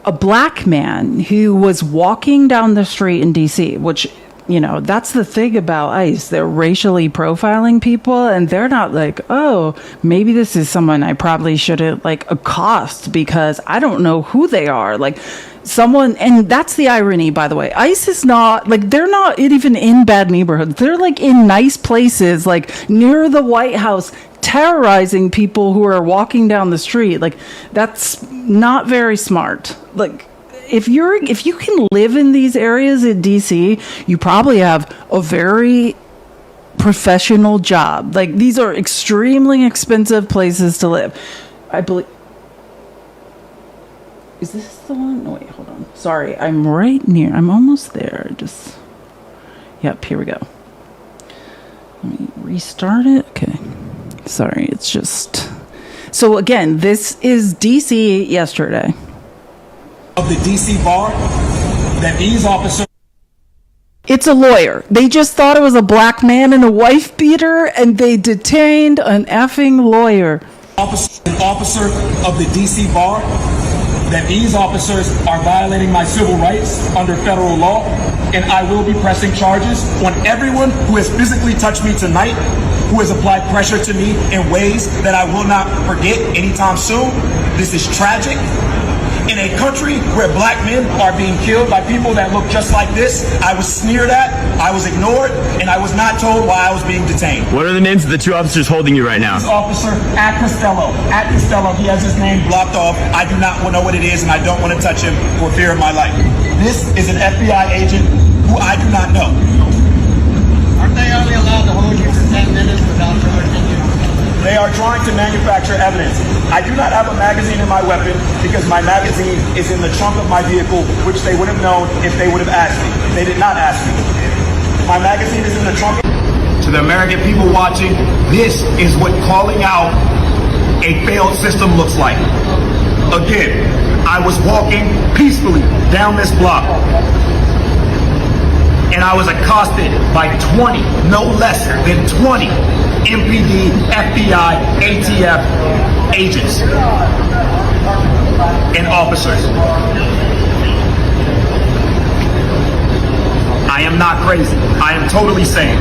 a black man who was walking down the street in DC, which that's the thing about ICE. They're racially profiling people, and they're not like, oh, maybe this is someone I probably shouldn't like accost because I don't know who they are. Like someone, and that's the irony, by the way. ICE is not like, they're not even in bad neighborhoods. They're like in nice places, like near the White House, terrorizing people who are walking down the street. Like that's not very smart. Like, if you can live in these areas in DC, you probably have a very professional job. Like these are extremely expensive places to live. I believe. Is this the one? No, wait, hold on. Sorry, I'm right near. I'm almost there. Yep, here we go. Let me restart it. Okay. Sorry, it's just. So again, this is DC yesterday. Of the DC bar that these officers. It's a lawyer. They just thought it was a black man in a wife beater, and they detained an effing lawyer. Officer of the DC bar that these officers are violating my civil rights under federal law, and I will be pressing charges on everyone who has physically touched me tonight, who has applied pressure to me in ways that I will not forget anytime soon. This is tragic. In a country where black men are being killed by people that look just like this, I was sneered at, I was ignored, and I was not told why I was being detained. What are the names of the two officers holding you right now? This officer at Costello, he has his name blocked off. I do not know what it is, and I don't want to touch him for fear of my life. This is an FBI agent who I do not know. Aren't they only allowed to hold you for 10 minutes without charging you? They are trying to manufacture evidence. I do not have a magazine in my weapon because my magazine is in the trunk of my vehicle, which they would have known if they would have asked me. They did not ask me. My magazine is in the trunk. To the American people watching, this is what calling out a failed system looks like. Again, I was walking peacefully down this block, and I was accosted by 20, no less than 20 MPD, FBI, ATF agents and officers. I am not crazy. I am totally sane.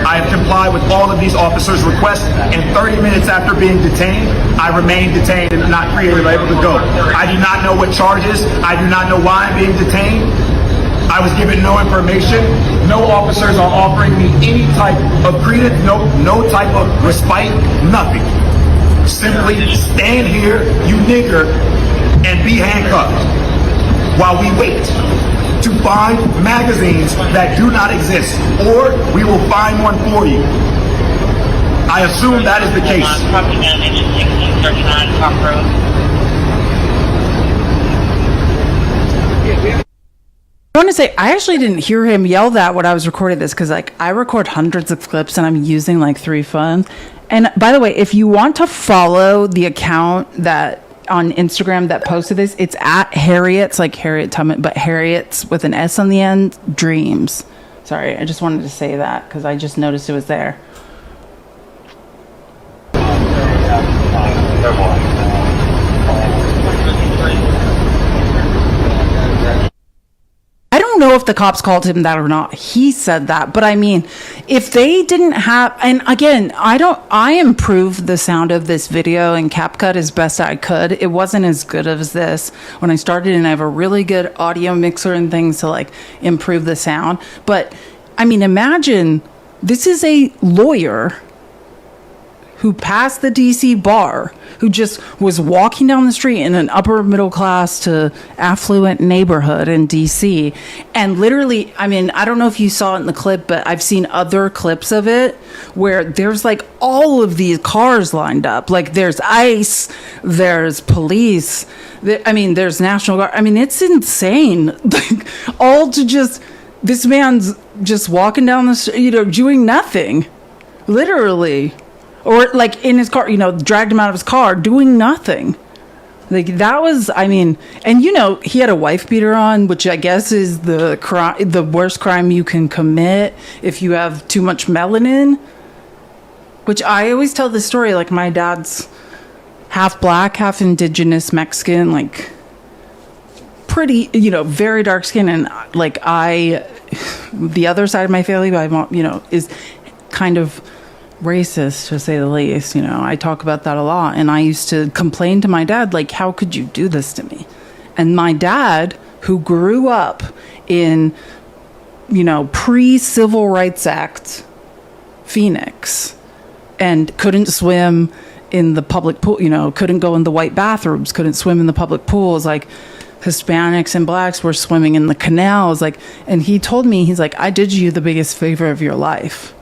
I have complied with all of these officers' requests, and 30 minutes after being detained, I remain detained and not created able to go. I do not know what charges. I do not know why I'm being detained. I was given no information. No officers are offering me any type of credence, no type of respite, nothing. Simply stand here, you nigger, and be handcuffed while we wait to find magazines that do not exist, or we will find one for you. I assume that is the case. I want to say, I actually didn't hear him yell that when I was recording this, because like I record hundreds of clips and I'm using like 3 phones. And by the way, if you want to follow the account that on Instagram that posted this, it's at Harriet's, like Harriet Tubman, but Harriet's with an S on the end, Dreams. Sorry, I just wanted to say that because I just noticed it was there. I don't know if the cops called him that or not. He said that. But I mean, if they didn't have, and again, I improved the sound of this video in CapCut as best I could. It wasn't as good as this when I started, and I have a really good audio mixer and things to like improve the sound. But I mean, imagine this is a lawyer who passed the DC bar, who just was walking down the street in an upper middle class to affluent neighborhood in DC. And literally, I mean, I don't know if you saw it in the clip, but I've seen other clips of it where there's like all of these cars lined up. Like there's ICE, there's police, there's National Guard. I mean, it's insane. Like all to just, this man's just walking down the street, doing nothing. Literally. Or like in his car, dragged him out of his car doing nothing. Like that was, and he had a wife beater on, which I guess is the worst crime you can commit if you have too much melanin. Which I always tell this story, like my dad's half black, half indigenous Mexican, like pretty, very dark skin, and like the other side of my family, my mom, is kind of racist, to say the least. I talk about that a lot. And I used to complain to my dad, like, how could you do this to me? And my dad, who grew up in, pre-Civil Rights Act Phoenix and couldn't swim in the public pool, couldn't go in the white bathrooms, couldn't swim in the public pools, like Hispanics and blacks were swimming in the canals, like, and he told me, he's like, I did you the biggest favor of your life.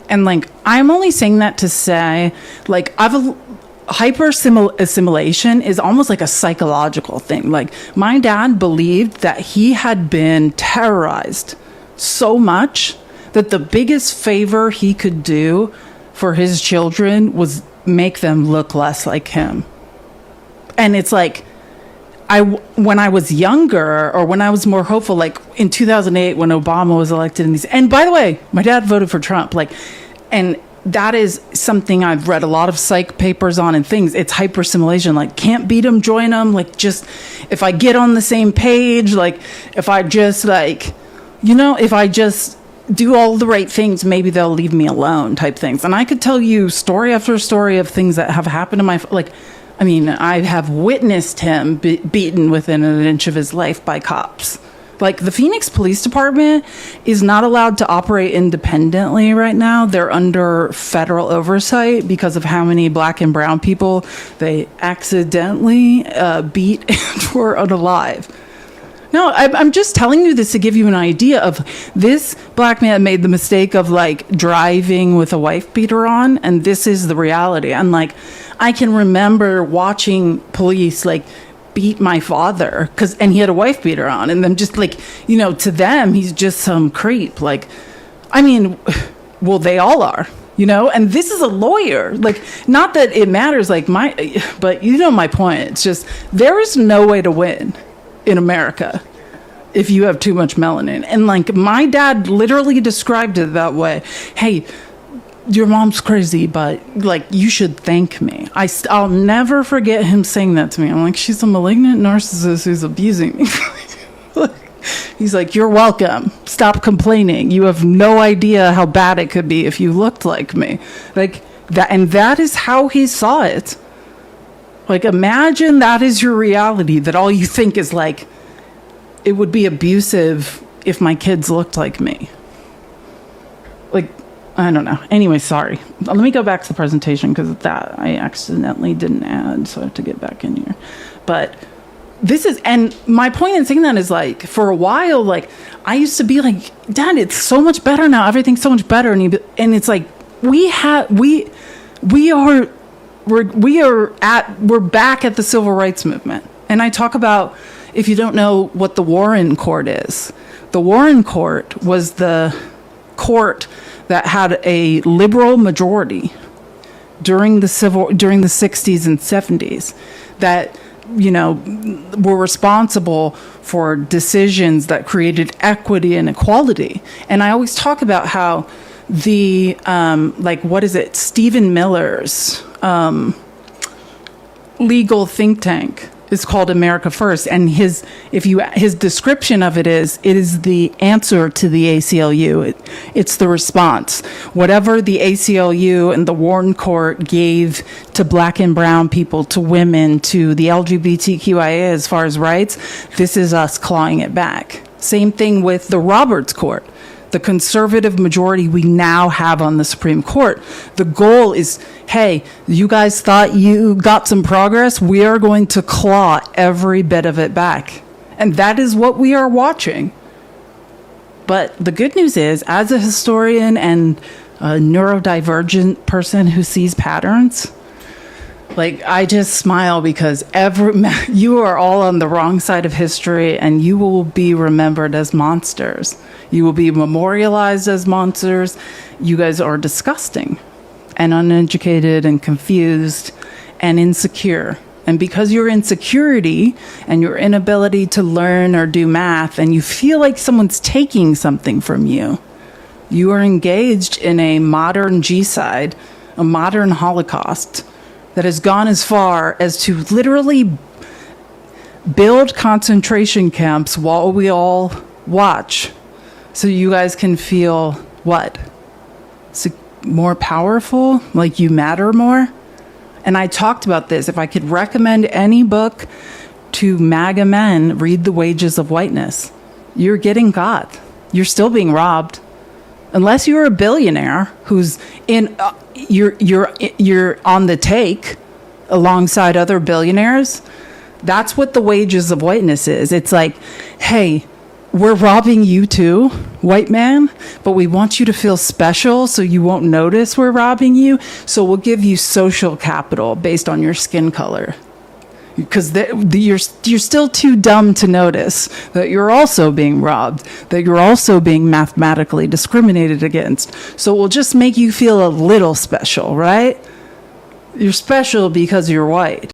And like, I'm only saying that to say, like, assimilation is almost like a psychological thing. Like, my dad believed that he had been terrorized so much that the biggest favor he could do for his children was make them look less like him. And it's like, when I was younger, or when I was more hopeful, like in 2008 when Obama was elected, and by the way, my dad voted for Trump, like, and that is something I've read a lot of psych papers on and things. It's hyper-assimilation, like, can't beat them, join them, like, just, if I get on the same page, like, if I just, like, if I just do all the right things, maybe they'll leave me alone type things. And I could tell you story after story of things that have happened in my, like, I mean, I have witnessed him beaten within an inch of his life by cops. Like, the Phoenix Police Department is not allowed to operate independently right now. They're under federal oversight because of how many black and brown people they accidentally beat and were unalive. No, I'm just telling you this to give you an idea of this black man made the mistake of, like, driving with a wife beater on, and this is the reality. And, like, I can remember watching police, like, beat my father and he had a wife beater on, and then just, like, to them he's just some creep. Like, I mean, well, they all are, and this is a lawyer. Like, not that it matters, like, but my point. It's just, there is no way to win in America if you have too much melanin. And, like, my dad literally described it that way. Hey, your mom's crazy, but, like, you should thank me. I'll never forget him saying that to me. I'm like, she's a malignant narcissist who's abusing me. He's like, you're welcome. Stop complaining. You have no idea how bad it could be if you looked like me. Like, that, and that is how he saw it. Like, imagine that is your reality, that all you think is, like, it would be abusive if my kids looked like me. Like, I don't know. Anyway, sorry. Let me go back to the presentation, because that I accidentally didn't add, so I have to get back in here. But this is, and my point in saying that is, like, for a while, like, I used to be like, Dad, it's so much better now. Everything's so much better. And it's like, we're back at the civil rights movement. And I talk about, if you don't know what the Warren Court is, the Warren Court was the court that had a liberal majority during the 60s and 70s that, were responsible for decisions that created equity and equality. And I always talk about how the, Stephen Miller's legal think tank is called America First, and his description of it is the answer to the ACLU. It's the response. Whatever the ACLU and the Warren Court gave to black and brown people, to women, to the LGBTQIA as far as rights, this is us clawing it back. Same thing with the Roberts Court. The conservative majority we now have on the Supreme Court. The goal is, hey, you guys thought you got some progress? We are going to claw every bit of it back. And that is what we are watching. But the good news is, as a historian and a neurodivergent person who sees patterns, like, I just smile, because you are all on the wrong side of history, and you will be remembered as monsters. You will be memorialized as monsters. You guys are disgusting and uneducated and confused and insecure. And because your insecurity and your inability to learn or do math, and you feel like someone's taking something from you, you are engaged in a modern G-side, a modern Holocaust that has gone as far as to literally build concentration camps while we all watch So you guys can feel what? More powerful? Like you matter more? And I talked about this. If I could recommend any book to MAGA men, read The Wages of Whiteness. You're getting got. You're still being robbed. Unless you're a billionaire who's in, you're on the take alongside other billionaires. That's what The Wages of Whiteness is. It's like, hey, we're robbing you too, white man, but we want you to feel special so you won't notice we're robbing you. So we'll give you social capital based on your skin color. Because you're still too dumb to notice that you're also being robbed, that you're also being mathematically discriminated against. So we'll just make you feel a little special, right? You're special because you're white.